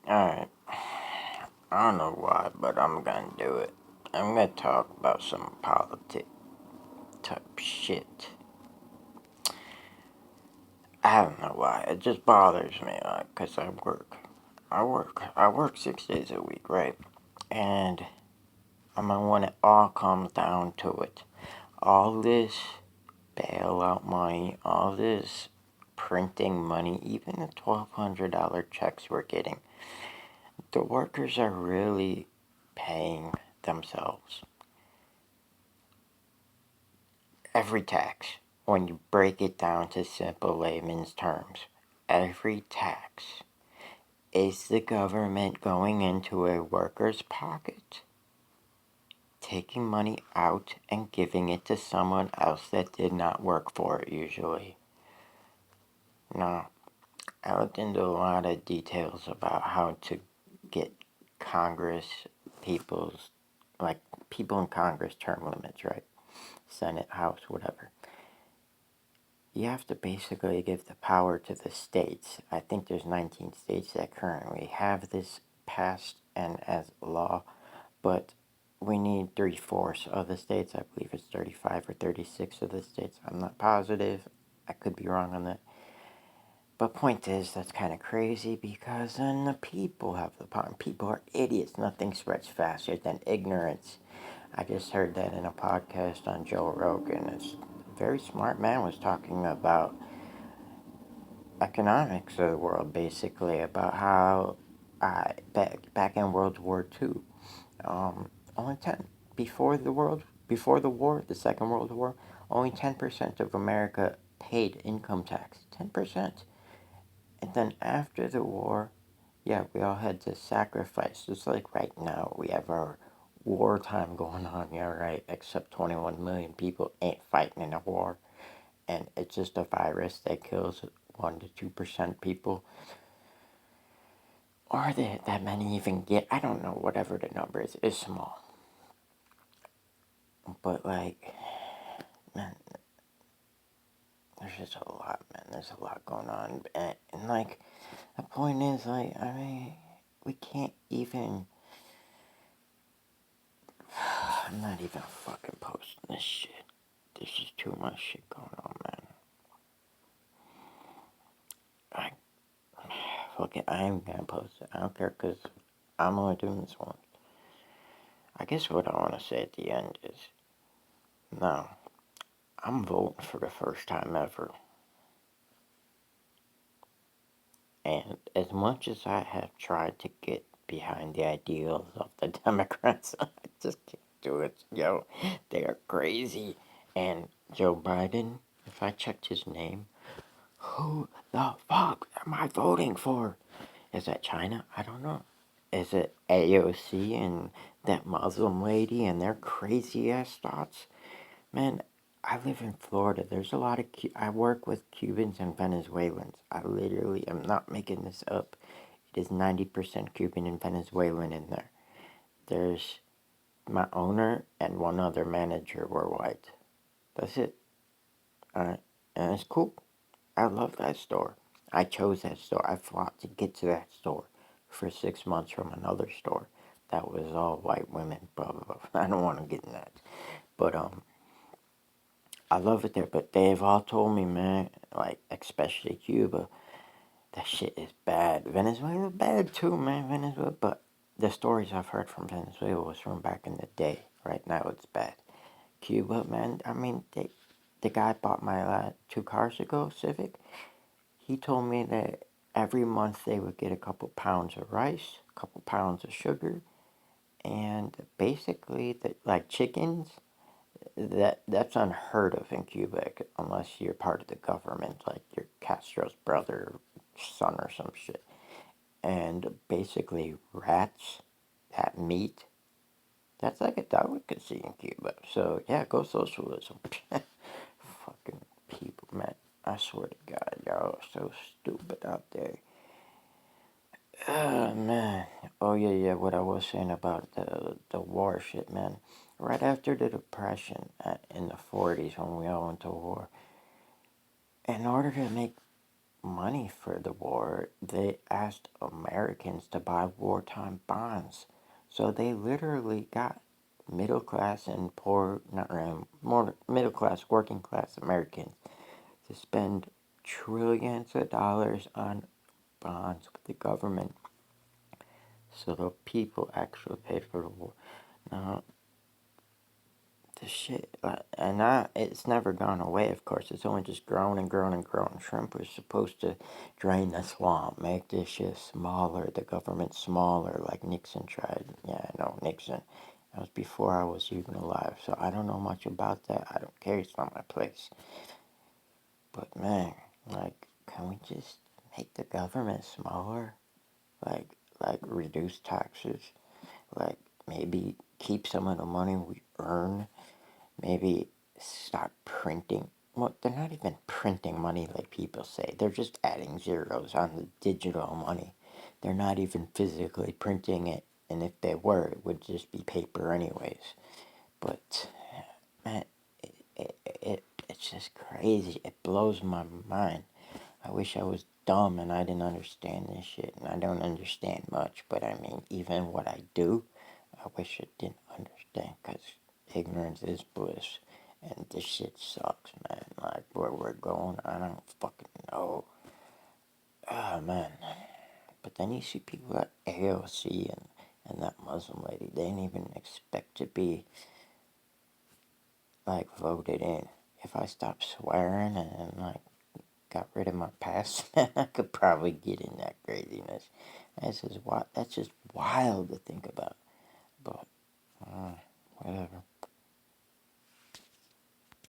Alright, I don't know why, but I'm gonna do it. I'm gonna talk about some politic type shit. I don't know why, it just bothers me, like, cause I work 6 days a week, right? And I'm gonna when it all comes down to it, all this bailout money, all this printing money, even the $1,200 checks we're getting, the workers are really paying themselves. Every tax, when you break it down to simple layman's terms, every tax is the government going into a worker's pocket, taking money out and giving it to someone else that did not work for it usually. Now, I looked into a lot of details about how to get Congress people's, like people in Congress term limits, right? Senate, House, whatever. You have to basically give the power to the states. I think there's 19 states that currently have this passed and as law, but we need 3/4 of the states. I believe it's 35 or 36 of the states. I'm not positive. I could be wrong on that. But point is, that's kind of crazy because then the people have the power. People are idiots. Nothing spreads faster than ignorance. I just heard that in a podcast on Joe Rogan. It's a very smart man was talking about economics of the world, basically, about how back in World War II, only 10 before the war, the Second World War, only 10% of America paid income tax. 10%. And then after the war, yeah, we all had to sacrifice. Just like right now, we have our wartime going on, yeah, right? Except 21 million people ain't fighting in a war. And it's just a virus that kills 1 to 2% people. Or that many even get, I don't know, whatever the number is small. But, like, man, there's just a lot, man. There's a lot going on. And like, the point is, like, I mean, we can't even. I'm not even fucking posting this shit. There's just too much shit going on, man. I fucking, I am gonna post it. I don't care, because I'm only doing this one. I guess what I want to say at the end is, no, I'm voting for the first time ever. And as much as I have tried to get behind the ideals of the Democrats, I just can't do it. Yo, they are crazy. And Joe Biden, if I checked his name, who the fuck am I voting for? Is that China? I don't know. Is it AOC and that Muslim lady and their crazy ass thoughts? Man, I live in Florida. There's a lot of I work with Cubans and Venezuelans. I literally am not making this up. It is 90% Cuban and Venezuelan in there. There's my owner and one other manager were white. That's it. Alright. And it's cool. I love that store. I chose that store. I fought to get to that store for 6 months from another store that was all white women, blah, blah, blah. I don't want to get in that. But, I love it there, but they've all told me, man, like, especially Cuba, that shit is bad. Venezuela bad too, man, Venezuela, but the stories I've heard from Venezuela was from back in the day. Right now it's bad. Cuba, man, I mean, the guy bought my 2 cars ago, Civic. He told me that every month they would get a couple pounds of rice, a couple pounds of sugar, and basically, like chickens, that's unheard of in Cuba unless you're part of the government, like you're Castro's brother, son, or some shit. And basically, rats, that meat, that's like a delicacy in Cuba. So yeah, go socialism. Fucking people, man. I swear to God, y'all are so stupid out there. Oh man. Oh yeah. What I was saying about the war shit, man. Right after the Depression in the 40s when we all went to war, in order to make money for the war, they asked Americans to buy wartime bonds. So they literally got middle class and poor, not really, more middle class, working class Americans to spend trillions of dollars on bonds with the government so the people actually paid for the war. Now, the shit, it's never gone away, of course. It's only just grown and grown and grown. Trump was supposed to drain the swamp, make this shit smaller, the government smaller, like Nixon tried. Yeah, I know, Nixon. That was before I was even alive, so I don't know much about that. I don't care, it's not my place. But man, like, can we just make the government smaller? Like, reduce taxes? Like, maybe keep some of the money we earn? Maybe stop printing. Well, they're not even printing money like people say. They're just adding zeros on the digital money. They're not even physically printing it. And if they were, it would just be paper anyways. But, man, it's just crazy. It blows my mind. I wish I was dumb and I didn't understand this shit. And I don't understand much. But, I mean, even what I do, I wish I didn't understand. Because ignorance is bliss. And this shit sucks, man. Like, where we're going, I don't fucking know. Oh, man. But then you see people like AOC and that Muslim lady. They didn't even expect to be, like, voted in. If I stopped swearing and like, got rid of my past, I could probably get in that craziness. That's just wild to think about. But, whatever.